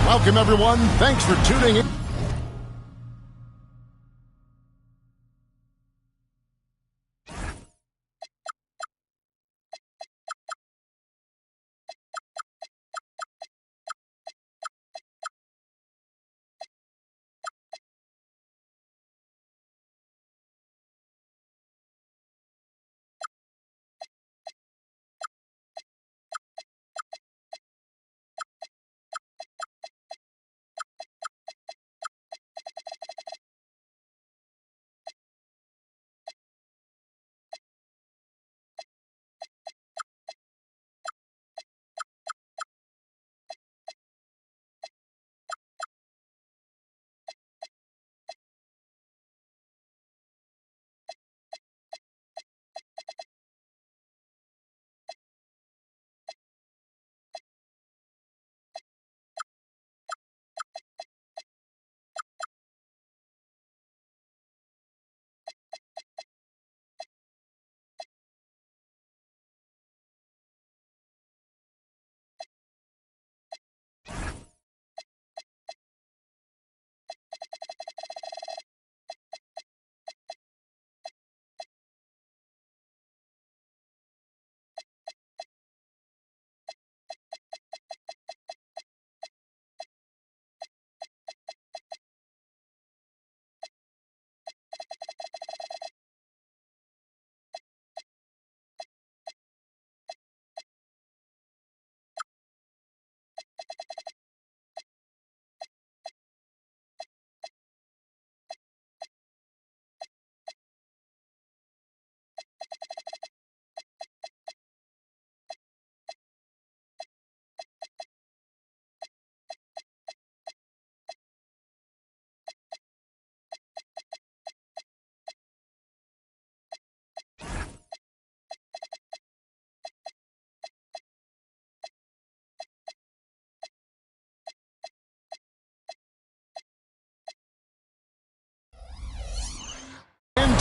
Welcome, everyone. Thanks for tuning in.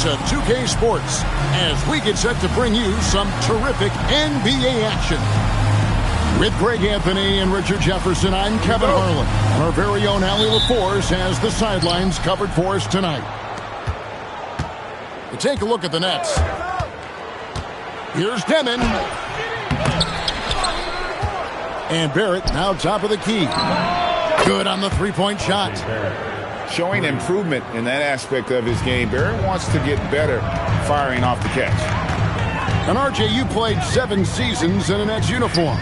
To 2K Sports as we get set to bring you some terrific NBA action. With Greg Anthony and Richard Jefferson, I'm Kevin Harlan. Our very own Allie LaForce has the sidelines covered for us tonight. To take a look at the Nets. Here's Demon. And Barrett now top of the key. Good on the three-point shot. Showing improvement in that aspect of his game. Barrett wants to get better firing off the catch. And RJ, you played 7 seasons in a Nets uniform,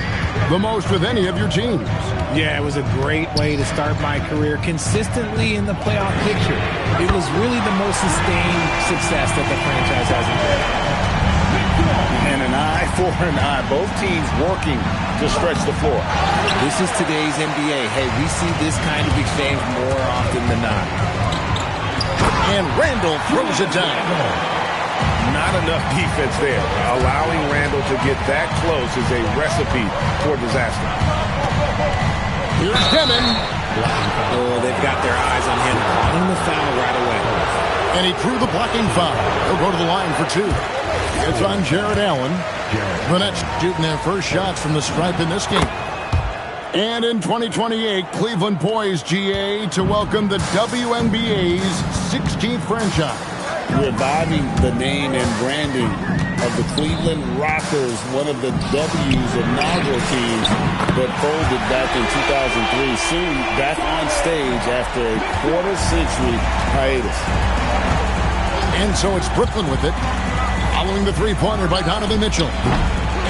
the most with any of your teams. Yeah, it was a great way to start my career consistently in the playoff picture. It was really the most sustained success that the franchise has enjoyed. And an eye for an eye. Both teams working to stretch the floor. This is today's NBA. Hey, we see this kind of exchange more often than not. And Randall throws it down. Not enough defense there. Allowing Randall to get that close is a recipe for disaster. Here's Demon. Oh, they've got their eyes on him. Calling the foul right away. And he drew the blocking foul. He'll go to the line for 2. It's on Jared Allen. The Nets shooting their first shots from the stripe in this game. And in 2028, Cleveland poised, GA, to welcome the WNBA's 16th franchise. Reviving the name and branding of the Cleveland Rockers, one of the W's inaugural teams that folded back in 2003, soon back on stage after a quarter-century hiatus. And so it's Brooklyn with it, following the three-pointer by Donovan Mitchell.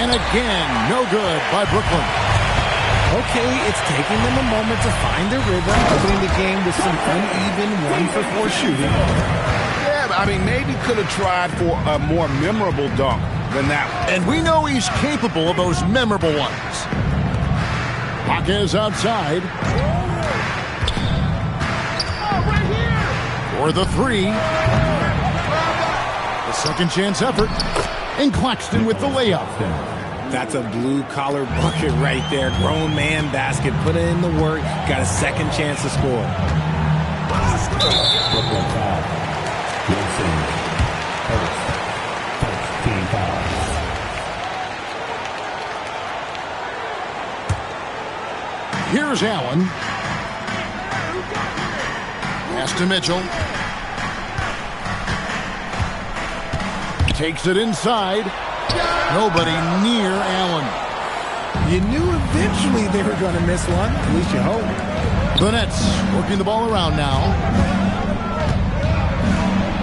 And again, no good by Brooklyn. Okay, it's taking them a moment to find their rhythm, opening the game with some uneven 1-for-4 shooting. Yeah, I mean, maybe could have tried for a more memorable dunk than that one. And we know he's capable of those memorable ones. Jaquez outside. For the 3. The second chance effort. And Claxton with the layup. That's a blue-collar bucket right there. Grown man basket. Put in the work. Got a second chance to score. Here's Allen. to Mitchell. Takes it inside. Nobody near Allen. You knew eventually they were going to miss one. At least you hope. The Nets working the ball around now.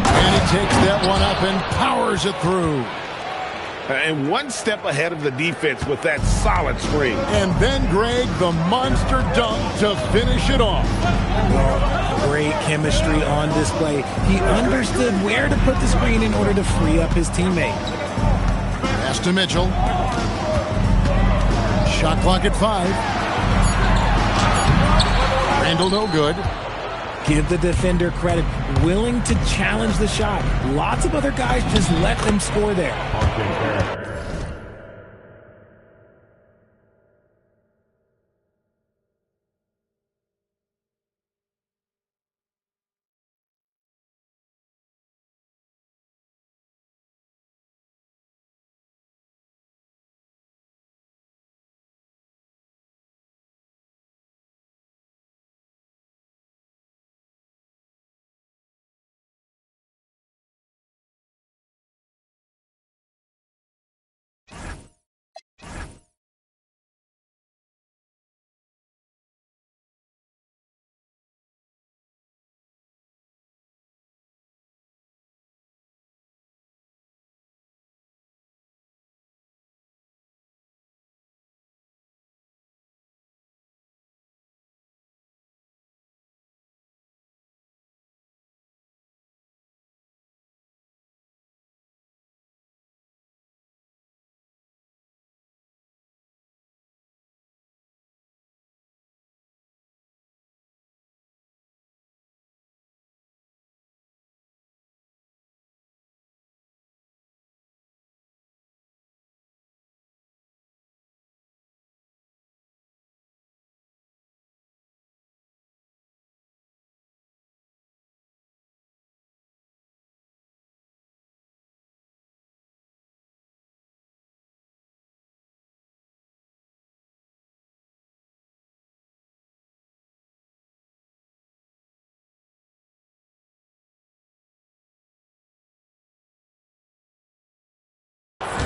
And he takes that one up and powers it through. And one step ahead of the defense with that solid screen. And then, Greg, the monster dunk to finish it off. Great chemistry on display. He understood where to put the screen in order to free up his teammate. Pass to Mitchell. Shot clock at 5. Randall no good. Give the defender credit. Willing to challenge the shot. Lots of other guys just let them score there.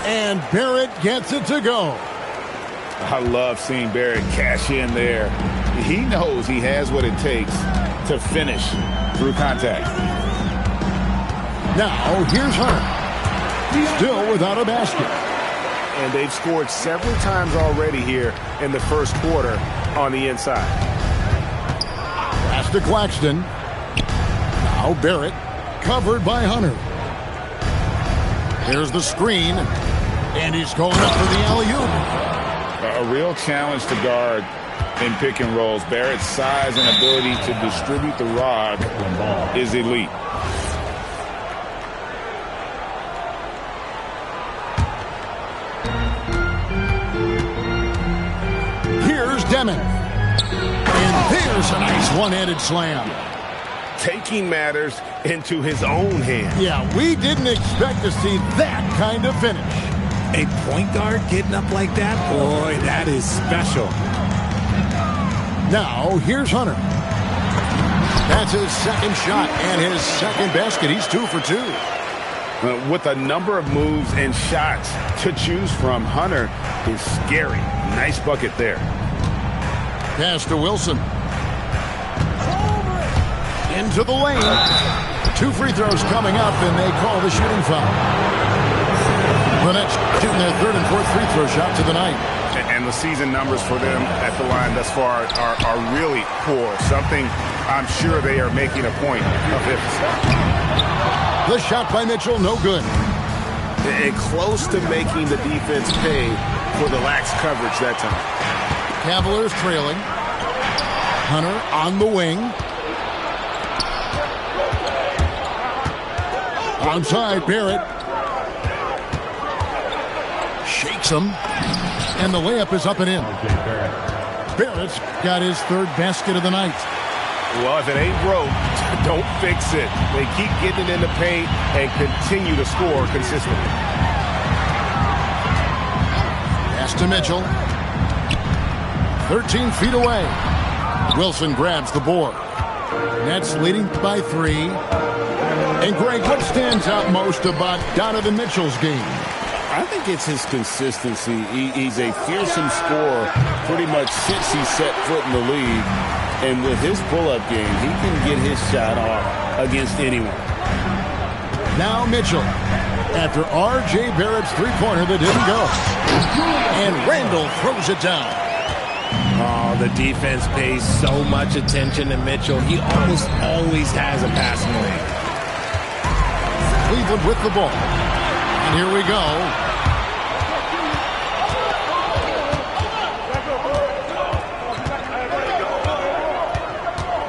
And Barrett gets it to go. I love seeing Barrett cash in there. He knows he has what it takes to finish through contact. Now, here's Hunter. Still without a basket. And they've scored several times already here in the first quarter on the inside. Pass to Claxton. Now Barrett, covered by Hunter. There's the screen, and he's going up for the alley-oop. A real challenge to guard in pick and rolls. Barrett's size and ability to distribute the rock is elite. Here's Deming. And there's a nice one-handed slam. Taking matters into his own hands. Yeah, we didn't expect to see that kind of finish. A point guard getting up like that? Boy, that is special. Now, here's Hunter. That's his second shot and his second basket. He's 2 for 2. With a number of moves and shots to choose from, Hunter is scary. Nice bucket there. Pass to Wilson. Into the lane. 2 free throws coming up, and they call the shooting foul. The Nets shooting their third and fourth free throw shot to the night. And the season numbers for them at the line thus far are really poor. Something I'm sure they are making a point of emphasizing. The shot by Mitchell, no good. And close to making the defense pay for the lax coverage that time. Cavaliers trailing. Hunter on the wing. Onside, Barrett. Shakes him. And the layup is up and in. Barrett's got his third basket of the night. Well, if it ain't broke, don't fix it. They keep getting it in the paint and continue to score consistently. Pass to Mitchell. 13 feet away. Wilson grabs the board. Nets leading by 3. And Greg, what stands out most about Donovan Mitchell's game? I think it's his consistency. He's a fearsome scorer pretty much since he set foot in the league. And with his pull-up game, he can get his shot off against anyone. Now Mitchell, after R.J. Barrett's three-pointer that didn't go. And Randall throws it down. Oh, the defense pays so much attention to Mitchell. He almost always has a passing lane. Cleveland with the ball. And here we go.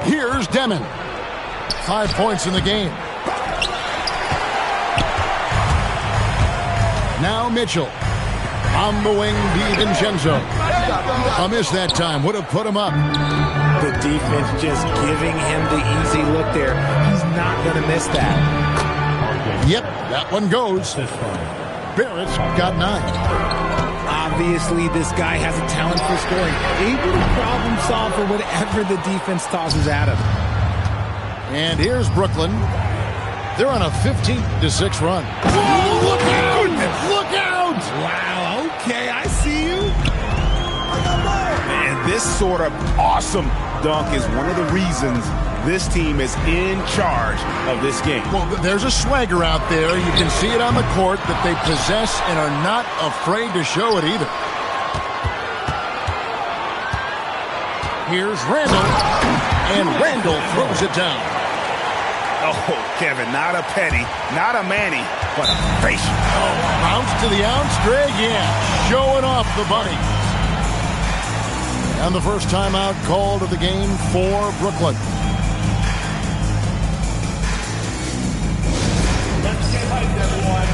Here's Demon. 5 points in the game. Now Mitchell. On the wing, DiVincenzo. A miss that time. Would have put him up. The defense just giving him the easy look there. He's not going to miss that. Yep, that one goes. Barrett's got 9. Obviously, this guy has a talent for scoring. Able to problem solve for whatever the defense tosses at him. And here's Brooklyn. They're on a 15-6 run. Whoa, look out! Look out! Wow, okay, I see you. And this sort of awesome dunk is one of the reasons this team is in charge of this game. Well, there's a swagger out there. You can see it on the court that they possess and are not afraid to show it either. Here's Randall. And Randall throws it down. Oh, Kevin, not a penny, not a Manny, but a face. Oh, bounce to the ounce drag, yeah. Showing off the bunny. And the first timeout called of the game for Brooklyn. Let's get hyped, everyone.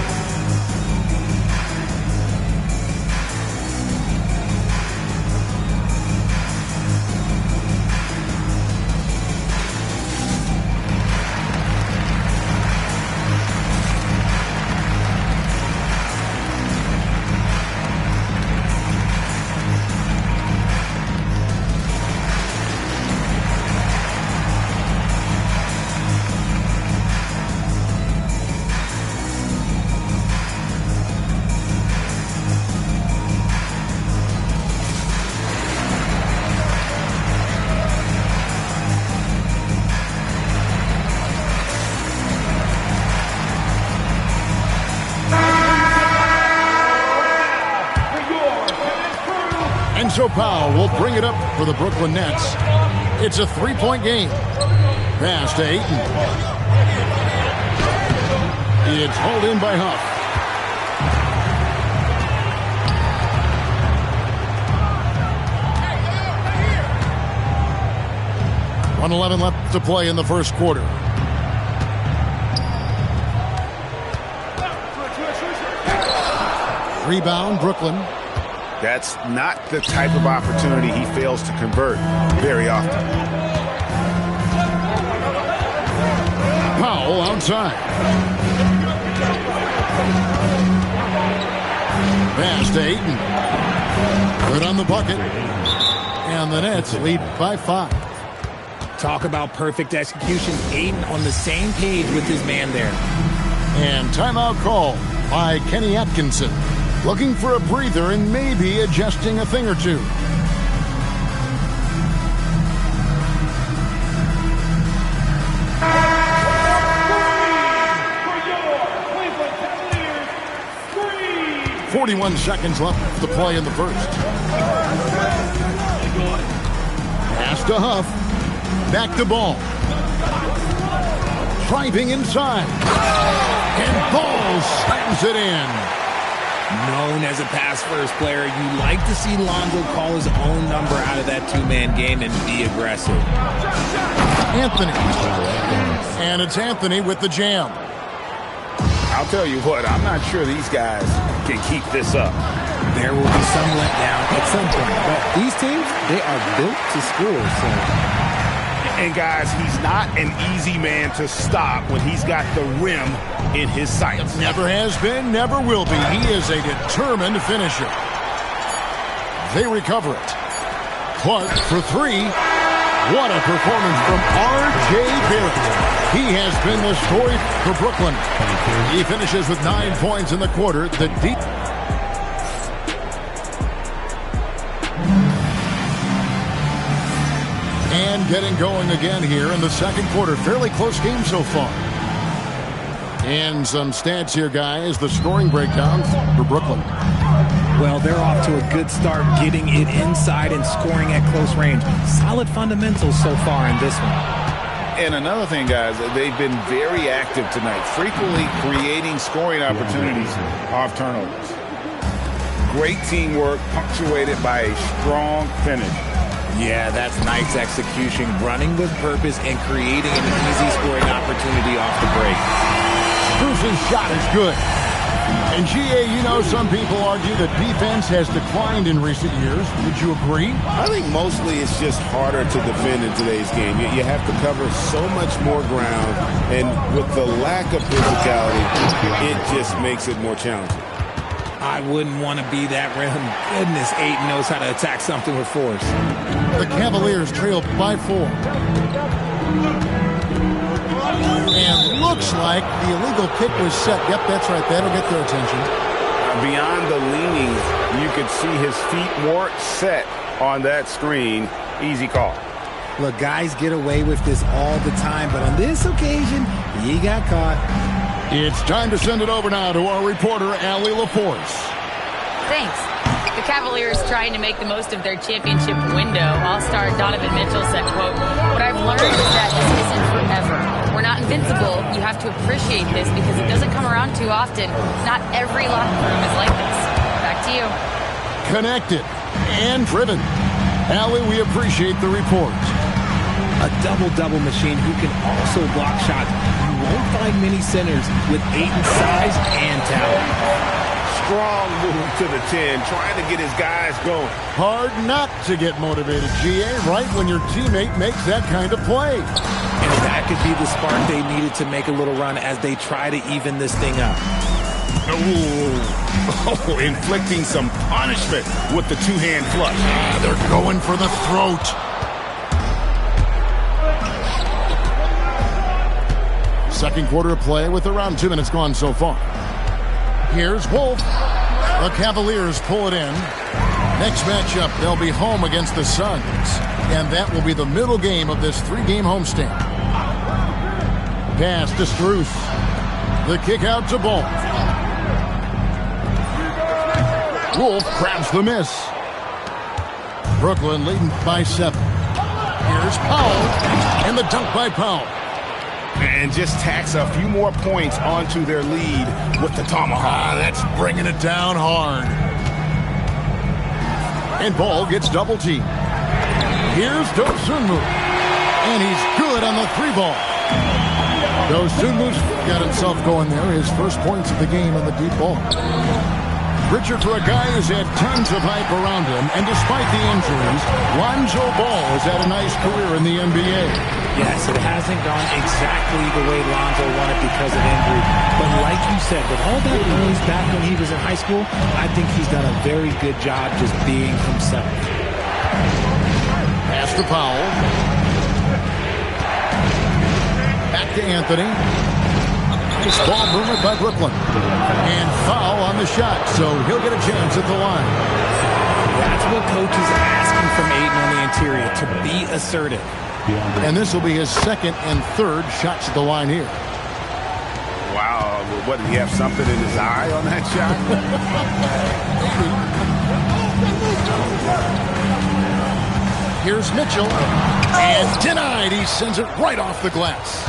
So Powell will bring it up for the Brooklyn Nets. It's a 3-point game. Pass to Ayton. It's hauled in by Huff. .111 left to play in the first quarter. Rebound, Brooklyn. That's not the type of opportunity he fails to convert very often. Powell outside. Pass to Ayton. Good on the bucket. And the Nets lead by 5. Talk about perfect execution. Ayton on the same page with his man there. And timeout call by Kenny Atkinson. Looking for a breather and maybe adjusting a thing or two. Cleveland Cavaliers, 41 seconds left to play in the first. Pass to Huff. Back to Ball. Driving inside. And Ball slams it in. Known as a pass-first player, you like to see Lonzo call his own number out of that two-man game and be aggressive. Anthony. And it's Anthony with the jam. I'll tell you what, I'm not sure these guys can keep this up. There will be some letdown at some point, but these teams, they are built to score. And guys, he's not an easy man to stop when he's got the rim in his sights. Never has been, never will be. He is a determined finisher. They recover it. Clark for 3. What a performance from R.J. Barrett. He has been the story for Brooklyn. He finishes with 9 points in the quarter. The deep. And getting going again here in the second quarter. Fairly close game so far. And some stats here, guys. The scoring breakdown for Brooklyn. Well, they're off to a good start getting it inside and scoring at close range. Solid fundamentals so far in this one. And another thing, guys, they've been very active tonight, frequently creating scoring opportunities off turnovers. Great teamwork punctuated by a strong finish. Yeah, that's nice execution, running with purpose and creating an easy scoring opportunity off the break. Bruce's shot is good. And GA, you know, some people argue that defense has declined in recent years. Would you agree? I think mostly it's just harder to defend in today's game. You have to cover so much more ground, and with the lack of physicality, it just makes it more challenging. I wouldn't want to be that rim. Goodness, Ayton knows how to attack something with force. The Cavaliers trail by 4. And looks like the illegal kick was set. Yep, that's right. That'll get their attention. Beyond the leaning, you could see his feet weren't set on that screen. Easy call. Look, guys get away with this all the time, but on this occasion, he got caught. It's time to send it over now to our reporter, Allie Laforce. Thanks. The Cavaliers trying to make the most of their championship window. All-star Donovan Mitchell said, quote, "What I've learned is that this isn't forever. We're not invincible. You have to appreciate this because it doesn't come around too often. Not every locker room is like this." Back to you. Connected and driven. Allie, we appreciate the report. A double-double machine who can also block shots. You won't find many centers with Ayton's size and talent. Strong move to the 10, trying to get his guys going. Hard not to get motivated, GA, right when your teammate makes that kind of play. And that could be the spark they needed to make a little run as they try to even this thing up. Oh, inflicting some punishment with the two-hand flush. They're going for the throat. Second quarter of play with around 2 minutes gone so far. Here's Wolf. The Cavaliers pull it in. Next matchup, they'll be home against the Suns. And that will be the middle game of this 3-game homestand. Pass to Strus. The kick out to Ball. Wolf grabs the miss. Brooklyn leading by 7. Here's Powell. And the dunk by Powell. And just tacks a few more points onto their lead with the tomahawk. That's bringing it down hard. And Ball gets double teamed. Here's Dosunmu. And he's good on the 3-ball. Dosunmu's got himself going there. His first points of the game on the deep ball. Richard, for a guy who's had tons of hype around him, and despite the injuries, Lonzo Ball has had a nice career in the NBA. Yes, it hasn't gone exactly the way Lonzo wanted because of injury. But like you said, with all that noise back when he was in high school, I think he's done a very good job just being himself. Pass to Powell. Back to Anthony. Nice ball movement by Brooklyn. And foul on the shot, so he'll get a chance at the line. That's what coach is asking from Ayton on the interior, to be assertive. And this will be his second and third shots at the line here. Wow, what, did he have something in his eye on that shot? Here's Mitchell. And denied. He sends it right off the glass.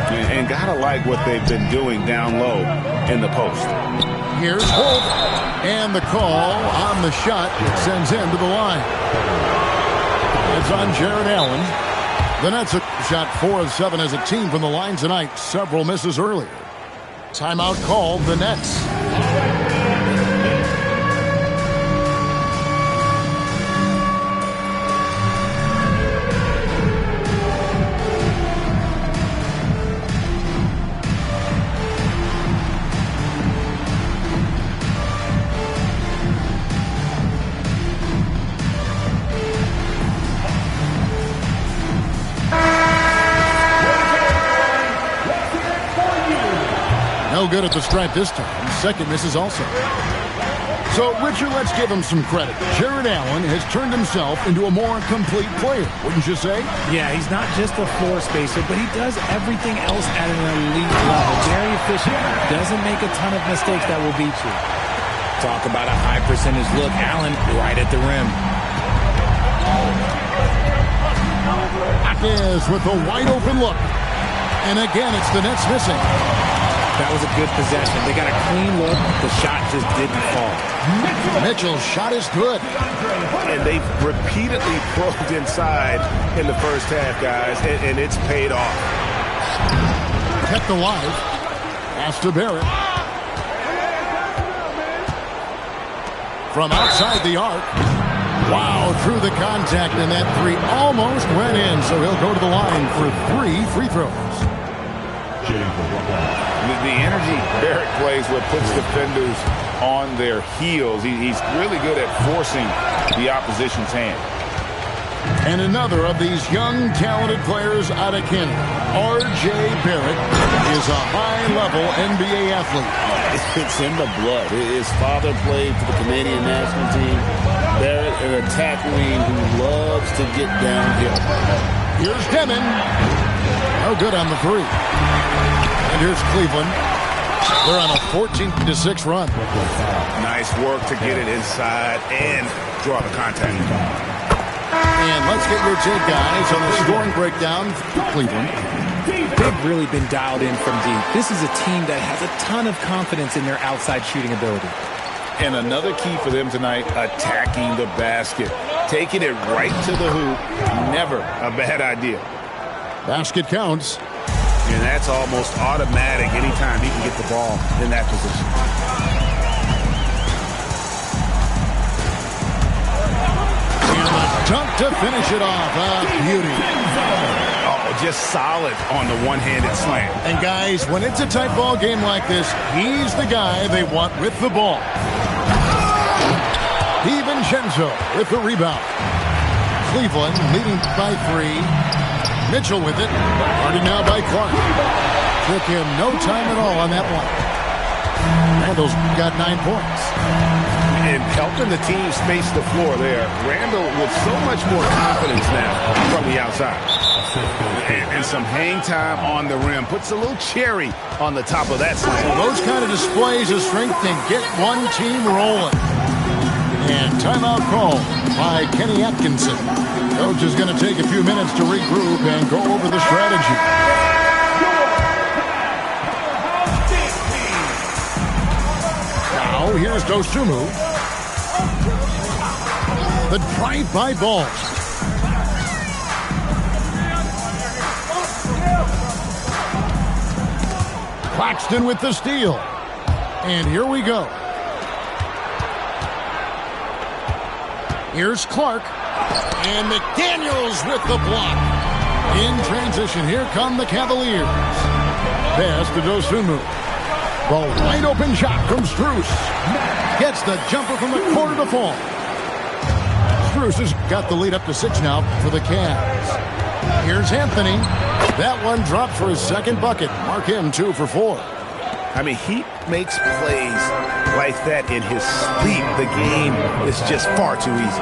And gotta like what they've been doing down low in the post. Here's Holt. And the call on the shot sends him to the line. It's on Jared Allen. The Nets have shot 4 of 7 as a team from the line tonight. Several misses earlier. Timeout called the Nets. No good at the stripe this time. Second misses also. So, Richard, let's give him some credit. Jared Allen has turned himself into a more complete player, wouldn't you say? Yeah, he's not just a floor spacer, but he does everything else at an elite level. Very efficient. Doesn't make a ton of mistakes that will beat you. Talk about a high percentage look. Allen right at the rim. Is with a wide open look. And again, it's the Nets missing. That was a good possession. They got a clean look. The shot just didn't fall. Mitchell's shot is good. And they've repeatedly probed inside in the first half, guys, and it's paid off. Kept alive. Pass to Barrett. From outside the arc. Wow, through the contact, and that three almost went in, so he'll go to the line for 3 free throws. The energy Barrett plays with puts defenders on their heels. He's really good at forcing the opposition's hand. And another of these young, talented players out of Canada, R.J. Barrett, is a high-level NBA athlete. It's in the blood. His father played for the Canadian national team. Barrett, an attack wing who loves to get downhill. Here's Demon. No good on the three. And here's Cleveland. They're on a 14-6 run. Nice work to get it inside and draw the contact. And let's get your take, guys, on the scoring breakdown for Cleveland. They've really been dialed in from deep. This is a team that has a ton of confidence in their outside shooting ability. And another key for them tonight, attacking the basket. Taking it right to the hoop, never a bad idea. Basket counts. And that's almost automatic anytime he can get the ball in that position. And a dunk to finish it off. Beauty. Oh, just solid on the one-handed slam. And guys, when it's a tight ball game like this, he's the guy they want with the ball. DiVincenzo with the rebound. Cleveland leading by 3. Mitchell with it. Guarded now by Clark. Took him no time at all on that one. Randall's got 9 points. And helping the team space the floor there. Randall with so much more confidence now from the outside. And some hang time on the rim. Puts a little cherry on the top of that slam. Those kind of displays of strength can get one team rolling. And timeout call by Kenny Atkinson. Coach is going to take a few minutes to regroup and go over the strategy. Now, here's Dosunmu. The drive-by ball. Claxton with the steal. And here we go. Here's Clark. And McDaniels with the block. In transition, here come the Cavaliers. Pass to Dosunmu. The wide open shot from Strus. Gets the jumper from the corner to fall. Strus has got the lead up to 6 now for the Cavs. Here's Anthony. That one dropped for his second bucket. Mark him 2 for 4. I mean, he makes plays like that in his sleep. The game is just far too easy.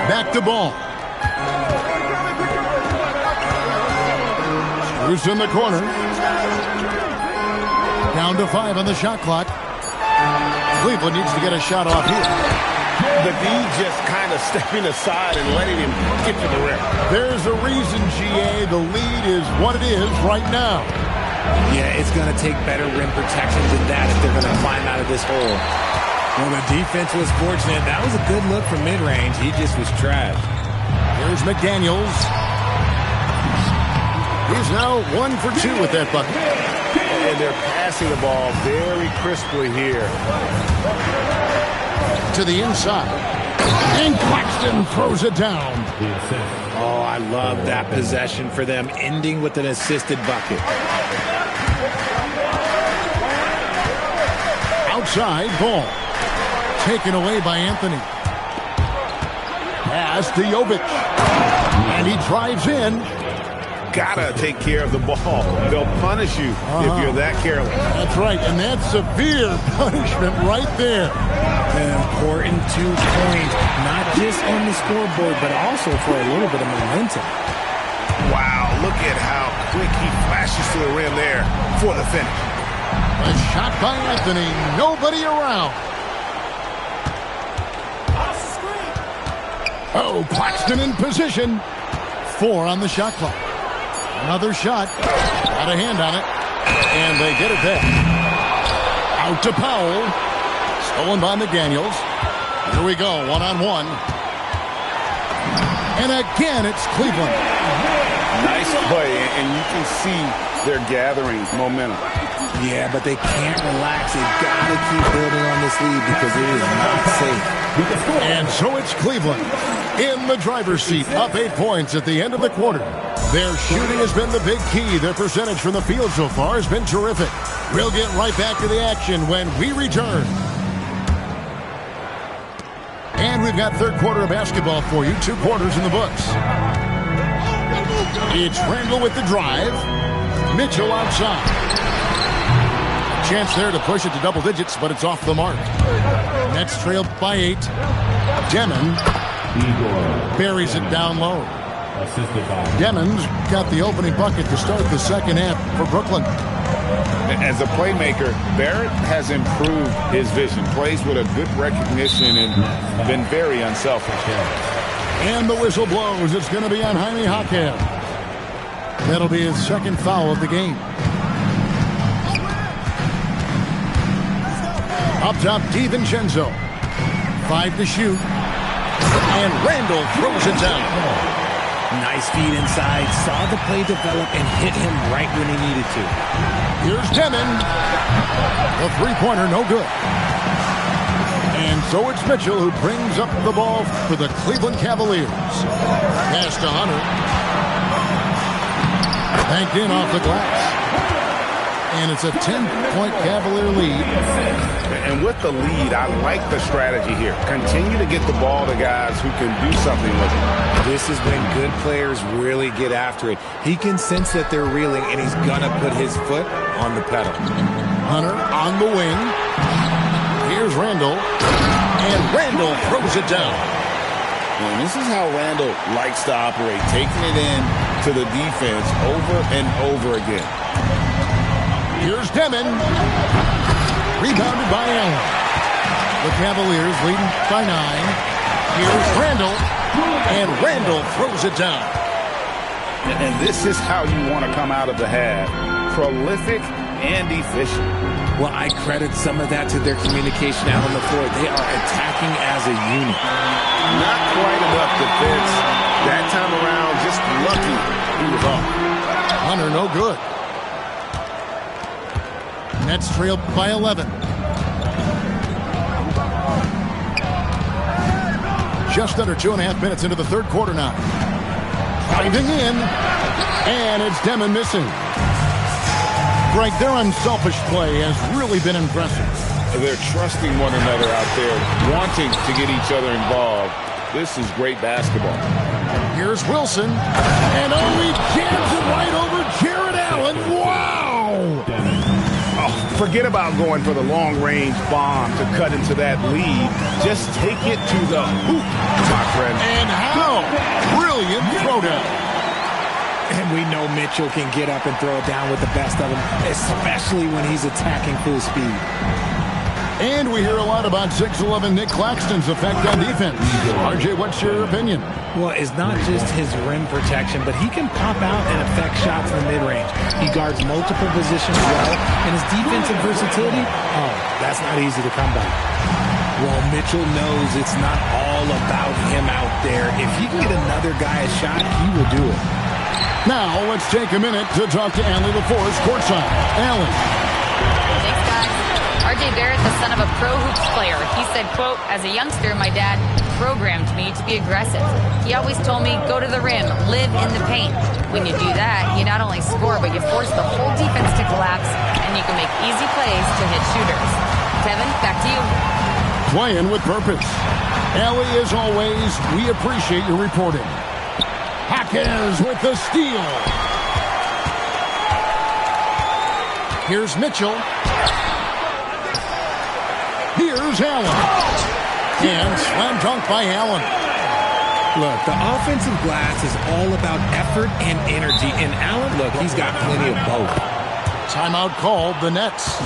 Back to ball. Strus in the corner. Down to 5 on the shot clock. Cleveland needs to get a shot off here. The D just kind of stepping aside and letting him get to the rim. There's a reason, GA. The lead is what it is right now. Yeah, it's going to take better rim protection than that if they're going to climb out of this hole. Well, the defense was fortunate. That was a good look from mid-range. He just was trash. Here's McDaniels. He's now 1 for 2 with that bucket. And they're passing the ball very crisply here. To the inside. And Claxton throws it down. Oh, I love that possession for them, ending with an assisted bucket. Outside ball. Taken away by Anthony. Pass to Jovic. And he drives in. got to take care of the ball. They'll punish you if you're that careless. That's right, and that's severe punishment right there. An important 2 points, not just on the scoreboard, but also for a little bit of momentum. Wow, look at how quick he flashes to the rim there for the finish. A shot by Anthony, nobody around. Oh, Claxton in position. 4 on the shot clock. Another shot. Got a hand on it. And they get it back. Out to Powell. Stolen by McDaniels. Here we go, one-on-one. And again, it's Cleveland. Nice play, and you can see they're gathering momentum. Yeah, but they can't relax. They've got to keep building on this lead because it is not safe. And so it's Cleveland in the driver's seat, up 8 points at the end of the quarter. Their shooting has been the big key. Their percentage from the field so far has been terrific. We'll get right back to the action when we return. And we've got third quarter of basketball for you. 2 quarters in the books. It's Randall with the drive. Mitchell outside. A chance there to push it to double digits, but it's off the mark. Nets trailed by 8. Demon buries it down low. Demon's got the opening bucket to start the second half for Brooklyn. As a playmaker, Barrett has improved his vision. Plays with a good recognition and been very unselfish. And the whistle blows. It's going to be on Jaime Jaquez. That'll be his second foul of the game. Up top, DiVincenzo. 5 to shoot. And Randall throws it down. Nice feed inside. Saw the play develop and hit him right when he needed to. Here's Demon. The three-pointer, no good. And so it's Mitchell who brings up the ball for the Cleveland Cavaliers. Pass to Hunter. Banked in off the glass. And it's a 10-point Cavalier lead. And with the lead, I like the strategy here. Continue to get the ball to guys who can do something with it. This is when good players really get after it. He can sense that they're reeling, and he's going to put his foot on the pedal. Hunter on the wing. Here's Randall. And Randall throws it down. And this is how Randall likes to operate, taking it in to the defense over and over again. Here's Demon. Rebounded by Allen. The Cavaliers leading by 9. Here's Randall. And Randall throws it down. And this is how you want to come out of the half. Prolific and efficient. Well, I credit some of that to their communication out on the floor. They are attacking as a unit. Not quite enough defense. That time around, just lucky he was off. Hunter, no good. Nets trailed by 11. Just under 2.5 minutes into the third quarter now. Driving in, and it's Demon missing. Greg, their unselfish play has really been impressive. They're trusting one another out there, wanting to get each other involved. This is great basketball. Here's Wilson, and he jams it right over Jared Allen. Wow! Oh, forget about going for the long-range bomb to cut into that lead. Just take it to the hoop, my friend. And how? Brilliant throwdown. And we know Mitchell can get up and throw it down with the best of them, especially when he's attacking full speed. And we hear a lot about 6'11" Nick Claxton's effect on defense. RJ, what's your opinion? Well, it's not just his rim protection, but he can pop out and affect shots in the mid-range. He guards multiple positions well, and his defensive versatility, that's not easy to come by. Well, Mitchell knows it's not all about him out there. If he can get another guy a shot, he will do it. Now, let's take a minute to talk to Allie LaForce courtside. Allie. Thanks, guys. R.J. Barrett, the son of a pro hoops player. He said, quote, as a youngster, my dad programmed me to be aggressive. He always told me, go to the rim, live in the paint. When you do that, you not only score, but you force the whole defense to collapse, and you can make easy plays to hit shooters. Kevin, back to you. Playing with purpose. Allie, as always, we appreciate your reporting. Jaquez with the steal. Here's Mitchell. Here's Allen. And slam dunk by Allen. Look, the offensive glass is all about effort and energy. And Allen, look, he's got plenty of both. Timeout called, the Nets.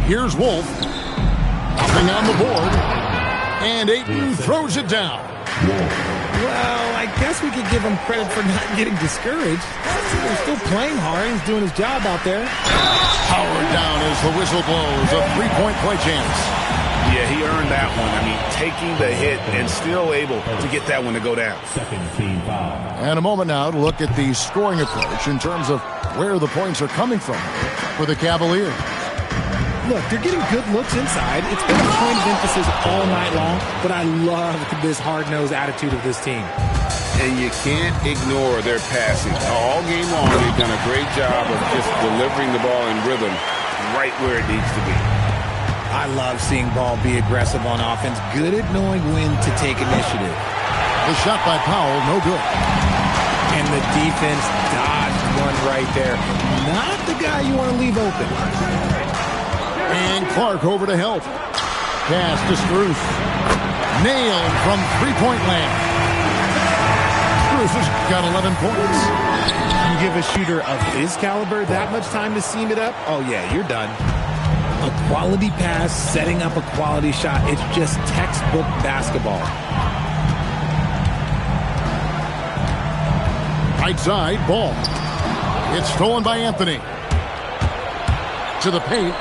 Here's Wolf. Nothing on the board. And Ayton throws it down. Well, I guess we could give him credit for not getting discouraged. He's still playing hard. He's doing his job out there. Powered down as the whistle blows. A three-point play chance. Yeah, he earned that one. I mean, taking the hit and still able to get that one to go down. And a moment now to look at the scoring approach in terms of where the points are coming from for the Cavaliers. Look, they're getting good looks inside. It's been a point of emphasis all night long, but I love this hard-nosed attitude of this team. And you can't ignore their passing. All game long, they've done a great job of just delivering the ball in rhythm right where it needs to be. I love seeing ball be aggressive on offense, good at knowing when to take initiative. The shot by Powell, no good. And the defense dodged one right there. Not the guy you want to leave open. And Clark over to help. Pass to Strus. Nailed from three-point land. Strus has got 11 points. You give a shooter of his caliber that much time to seam it up, oh yeah, you're done. A quality pass, setting up a quality shot. It's just textbook basketball. Right side, ball. It's stolen by Anthony. To the paint.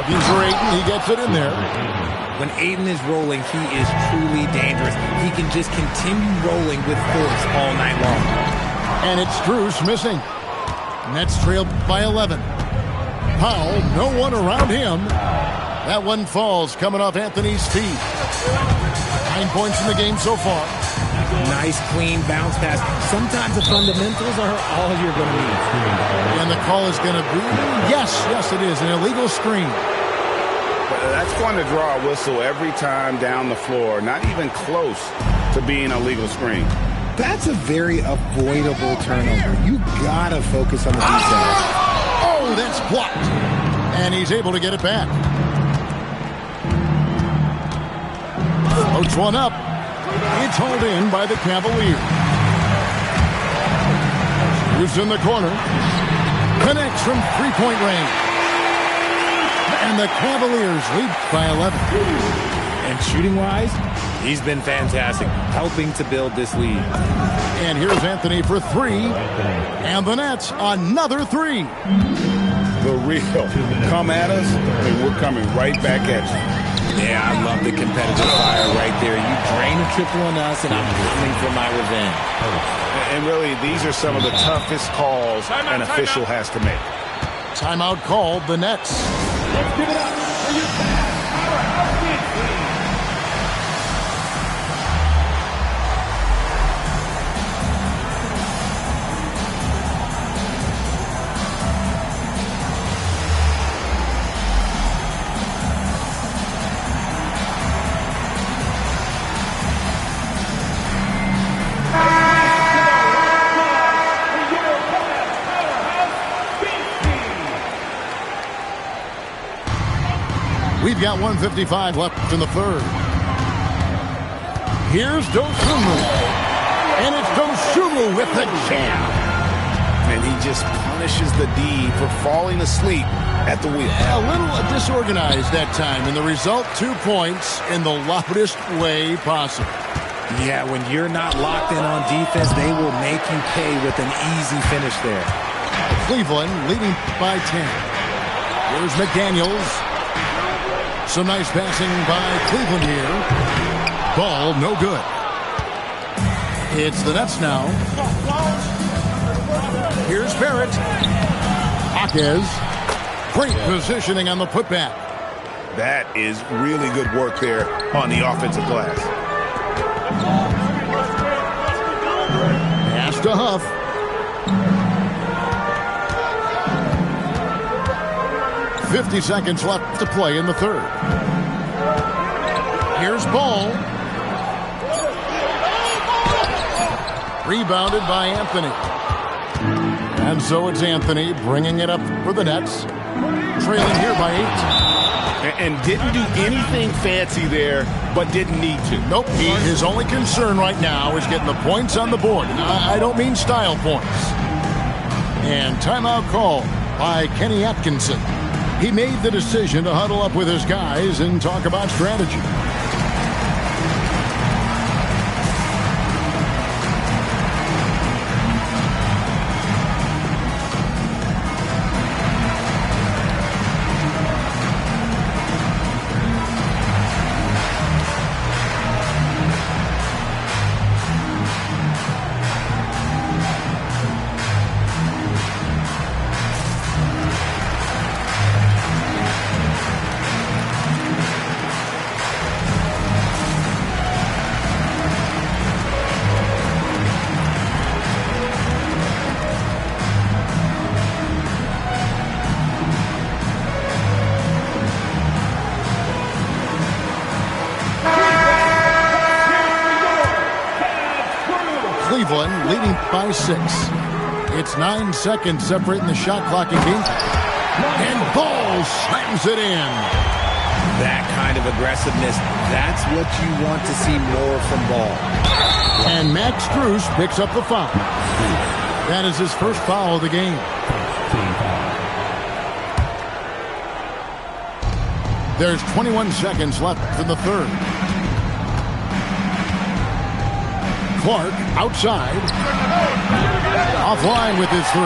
Looking for Ayton. He gets it in there. When Ayton is rolling, he is truly dangerous. He can just continue rolling with force all night long. And it's Strus missing. Nets trailed by 11. Powell, no one around him. That one falls coming off Anthony's feet. 9 points in the game so far. Nice, clean bounce pass. Sometimes the fundamentals are all you're going to need. And the call is going to be, yes, it is, an illegal screen. That's going to draw a whistle every time down the floor. Not even close to being a legal screen. That's a very avoidable turnover. You got to focus on the defense. Oh, that's blocked. And he's able to get it back. Floats one up. It's hauled in by the Cavaliers. Who's in the corner. Connects from three-point range. And the Cavaliers lead by 11. And shooting-wise, he's been fantastic, helping to build this lead. And here's Anthony for three. And the Nets, another three. The real. Come at us, and we're coming right back at you. Yeah, I love the competitive fire right there. You drain a triple on us, and I'm coming for my revenge. And really, these are some of the toughest calls an official has to make. Timeout called, the Nets. Let's give it up for your powerhouse team. We've got 1:55 left in the third. Here's Dosunmu. And it's Dosunmu with the jam. And he just punishes the D for falling asleep at the wheel. A little disorganized that time. And the result, 2 points in the loudest way possible. Yeah, when you're not locked in on defense, they will make you pay with an easy finish there. Cleveland leading by 10. Here's McDaniels. Some nice passing by Cleveland here. Ball, no good. It's the Nets now. Here's Barrett. Jaquez. Great positioning on the putback. That is really good work there on the offensive glass. Pass to Huff. .50 seconds left to play in the third. Here's Ball. Rebounded by Anthony. And so it's Anthony bringing it up for the Nets. Trailing here by 8. And didn't do anything fancy there, but didn't need to. Nope. His only concern right now is getting the points on the board. I don't mean style points. And timeout call by Kenny Atkinson. He made the decision to huddle up with his guys and talk about strategy. Cleveland leading by 6. It's 9 seconds separating the shot clock and game time. And Ball slams it in. That kind of aggressiveness, that's what you want to see more from Ball. And Max Strus picks up the foul. That is his first foul of the game. There's 21 seconds left in the third. Clark outside. Offline with his 3.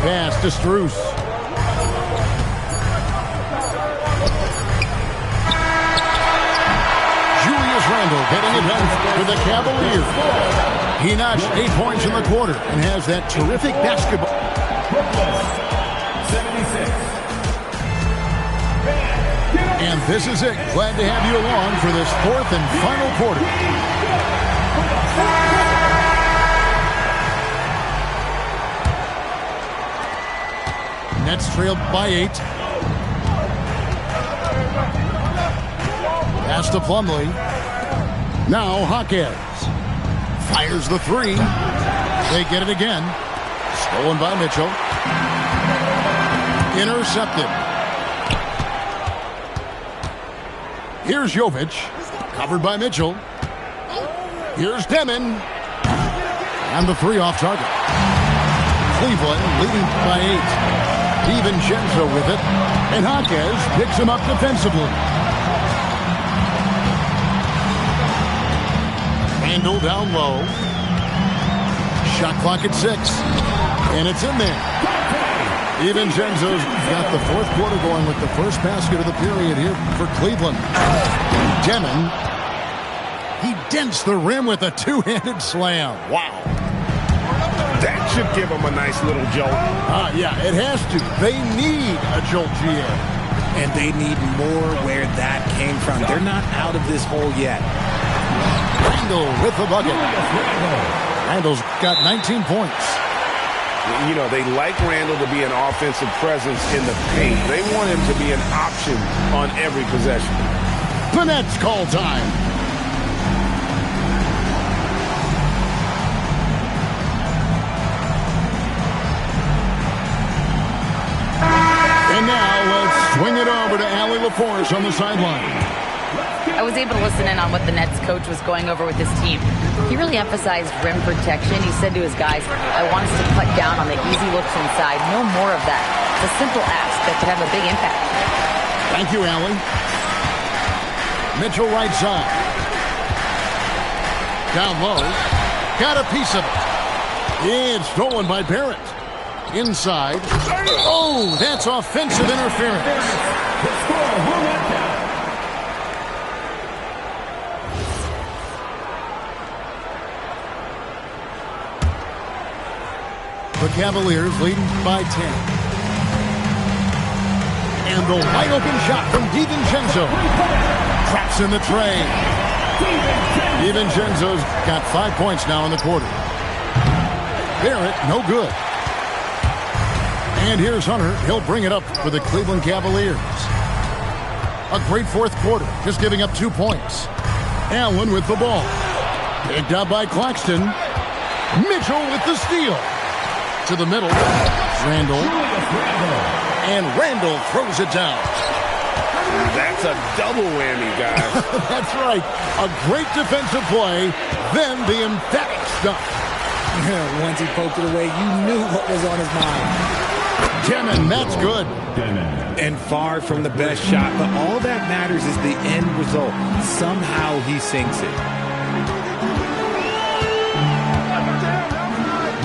Pass to Strus. Julius Randle getting it done for the Cavaliers. He notched 8 points in the quarter and has that terrific basketball. 76. And this is it. Glad to have you along for this 4th and final quarter. Nets trailed by 8. Pass to Plumlee. Now Hawkins fires the 3. They get it again. Stolen by Mitchell. Intercepted. Here's Jovic, covered by Mitchell. Here's Demon. And the 3 off target. Cleveland leading by 8. DiVincenzo with it. And Hawkins picks him up defensively. Randle down low. Shot clock at 6. And it's in there. DiVincenzo's got the 4th quarter going with the first basket of the period here for Cleveland. Demon, he dents the rim with a 2-handed slam. Wow. That should give them a nice little jolt. Yeah, it has to. They need a jolt, GA. And they need more where that came from. They're not out of this hole yet. Randle with the bucket. Randle's got 19 points. You know, they like Randle to be an offensive presence in the paint. They want him to be an option on every possession. The Nets call time. And now let's swing it over to Allie LaForce on the sideline. I was able to listen in on what the Nets coach was going over with his team. He really emphasized rim protection. He said to his guys, I want us to cut down on the easy looks inside. No more of that. It's a simple ask that could have a big impact. Thank you, Allie. Mitchell right side. Down low. Got a piece of it. It's stolen by Barrett. Inside. Oh, that's offensive interference. The Cavaliers leading by 10. And the wide open shot from DiVincenzo. Traps in the tray. DiVincenzo's got 5 points now in the quarter. Barrett, no good. And here's Hunter. He'll bring it up for the Cleveland Cavaliers. A great fourth quarter, just giving up 2 points. Allen with the ball. Picked up by Claxton. Mitchell with the steal. To the middle. Randall. And Randall throws it down. That's a double whammy, guys. That's right. A great defensive play, then the emphatic stuff. Once he poked it away, you knew what was on his mind. Demon, that's good. And far from the best shot, but all that matters is the end result. Somehow he sinks it.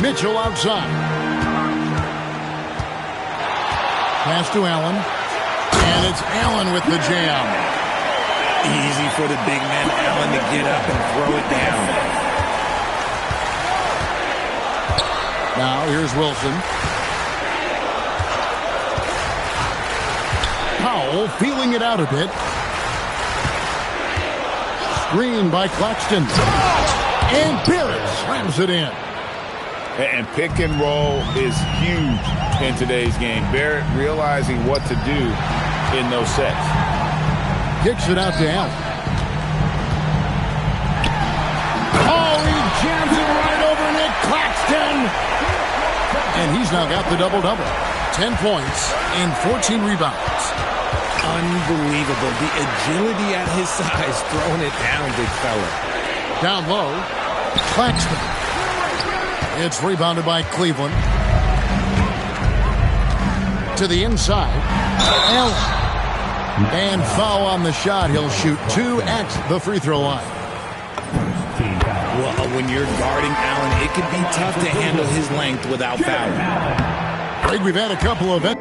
Mitchell outside. Pass to Allen. And it's Allen with the jam. Easy for the big man Allen to get up and throw it down. Now here's Wilson. Powell feeling it out a bit. Screen by Claxton. And Barrett slams it in. And pick and roll is huge in today's game. Barrett realizing what to do in those sets. Kicks it out to Allen. Oh, he jams it right over Nick Claxton. And he's now got the double-double. 10 points and 14 rebounds. Unbelievable. The agility at his size, throwing it down, big fella. Down low, Claxton. It's rebounded by Cleveland. To the inside, Allen. And foul on the shot. He'll shoot 2 at the free throw line. Well, when you're guarding Allen, it can be tough to handle his length without fouling. Greg, we've had a couple of it.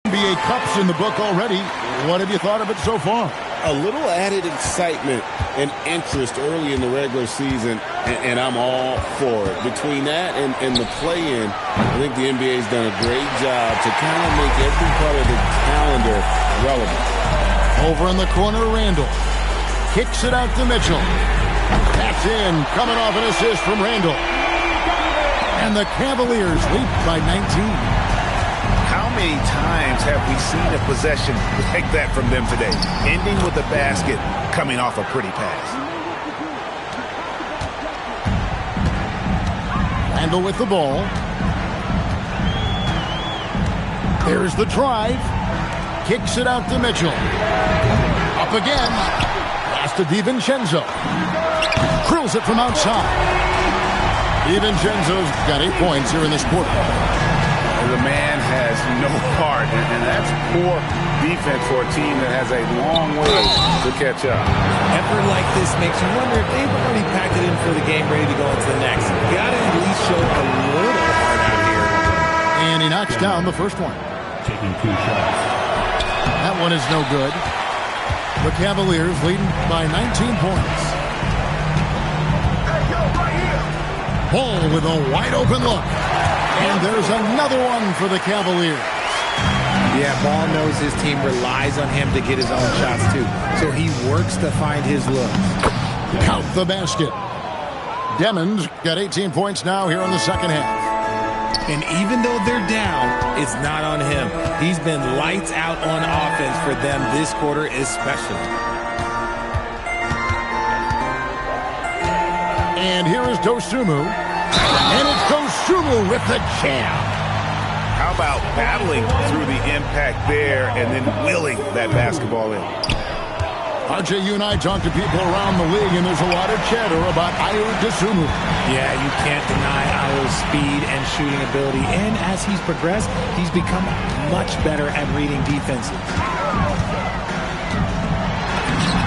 NBA Cups in the book already. What have you thought of it so far? A little added excitement and interest early in the regular season, and I'm all for it. Between that and the play-in, I think the NBA's done a great job to kind of make every part of the calendar relevant. Over in the corner, Randall. Kicks it out to Mitchell. That's in, coming off an assist from Randall. And the Cavaliers lead by 19. How many times have we seen a possession like that from them today? Ending with a basket, coming off a pretty pass. Randall with the ball. There's the drive. Kicks it out to Mitchell. Up again. Pass to DiVincenzo. Drills it from outside. DiVincenzo's got 8 points here in this quarter. The man has no heart, and that's poor defense for a team that has a long way to catch up. Effort like this makes you wonder if they've already packed it in for the game, ready to go into the next. You got to at least show a little heart out here. And he knocks down the first one. Taking 2 shots. That one is no good. The Cavaliers leading by 19 points. Ball with a wide open look. And there's another one for the Cavaliers. Yeah, Ball knows his team relies on him to get his own shots too. So he works to find his looks. Count the basket. Demons got 18 points now here in the second half. And even though they're down, it's not on him. He's been lights out on offense for them this quarter especially. And here is Dosunmu. And it's Dosunmu with the jam. How about battling through the impact there and then willing that basketball in? RJ, you and I talk to people around the league, and there's a lot of chatter about Ayo Dosunmu. Yeah, you can't deny Ayo's speed and shooting ability. And as he's progressed, he's become much better at reading defenses.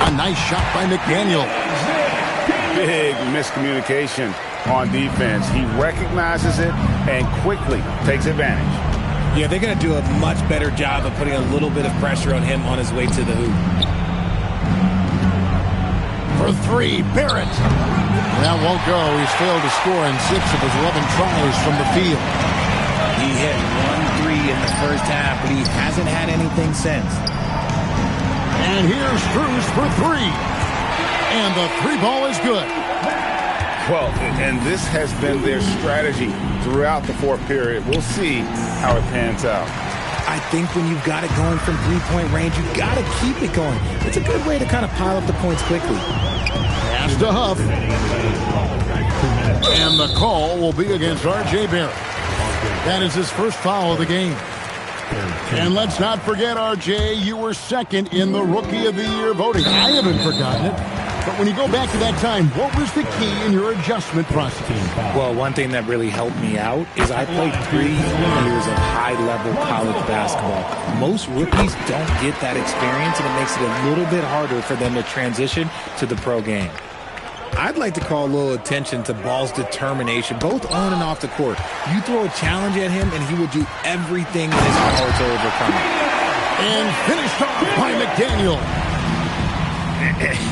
A nice shot by McDaniel. Big miscommunication on defense. He recognizes it and quickly takes advantage. Yeah, they're going to do a much better job of putting a little bit of pressure on him on his way to the hoop. For 3, Barrett. That won't go. He's failed to score in 6 of his 11 tries from the field. He hit 1 3 in the first half, but he hasn't had anything since. And here's Strus for 3. And the 3 ball is good. Well, and this has been their strategy throughout the fourth period. We'll see how it pans out. I think when you've got it going from three-point range, you've got to keep it going. It's a good way to kind of pile up the points quickly. Pass to Huff. And the call will be against R.J. Barrett. That is his first foul of the game. And let's not forget, R.J., you were second in the Rookie of the Year voting. I haven't forgotten it. But when you go back to that time, what was the key in your adjustment process? Well, one thing that really helped me out is I played 3 years of high-level college basketball. Most rookies don't get that experience, and it makes it a little bit harder for them to transition to the pro game. I'd like to call a little attention to Ball's determination, both on and off the court. You throw a challenge at him, and he will do everything in his power to overcome it. And finished off by McDaniel.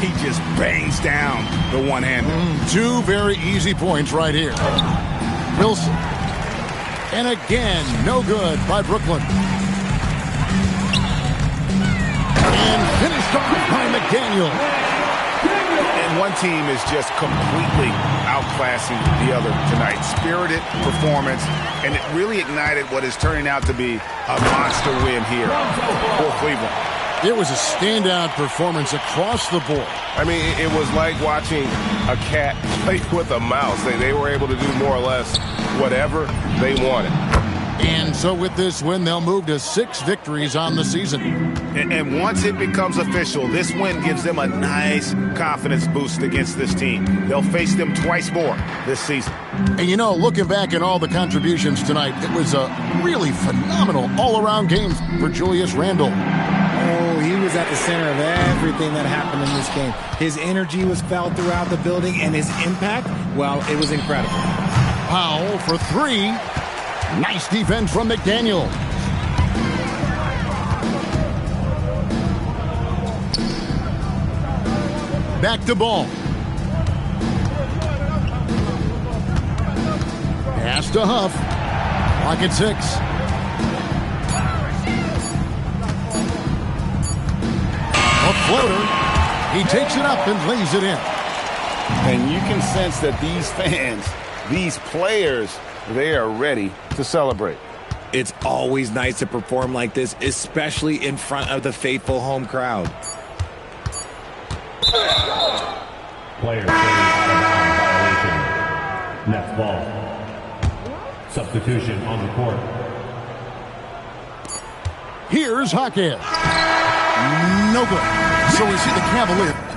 He just bangs down the one-hander. 2 very easy points right here. Wilson. And again, no good by Brooklyn. And finished off by McDaniel. And one team is just completely outclassing the other tonight. Spirited performance, and it really ignited what is turning out to be a monster win here for Cleveland. It was a standout performance across the board. I mean, it was like watching a cat play with a mouse. They were able to do more or less whatever they wanted. And so with this win, they'll move to 6 victories on the season. And once it becomes official, this win gives them a nice confidence boost against this team. They'll face them twice more this season. And you know, looking back at all the contributions tonight, it was a really phenomenal all-around game for Julius Randle. Oh, he was at the center of everything that happened in this game. His energy was felt throughout the building, and his impact, well, it was incredible. Powell for 3. Nice defense from McDaniel. Back to Ball. Pass to Huff. Clock at 6. A floater. He takes it up and lays it in. And you can sense that these fans, these players, they are ready to celebrate. It's always nice to perform like this, especially in front of the faithful home crowd. Player out of violation. Next ball. Substitution on the court. Here's Jaquez. No good. So we see the Cavaliers.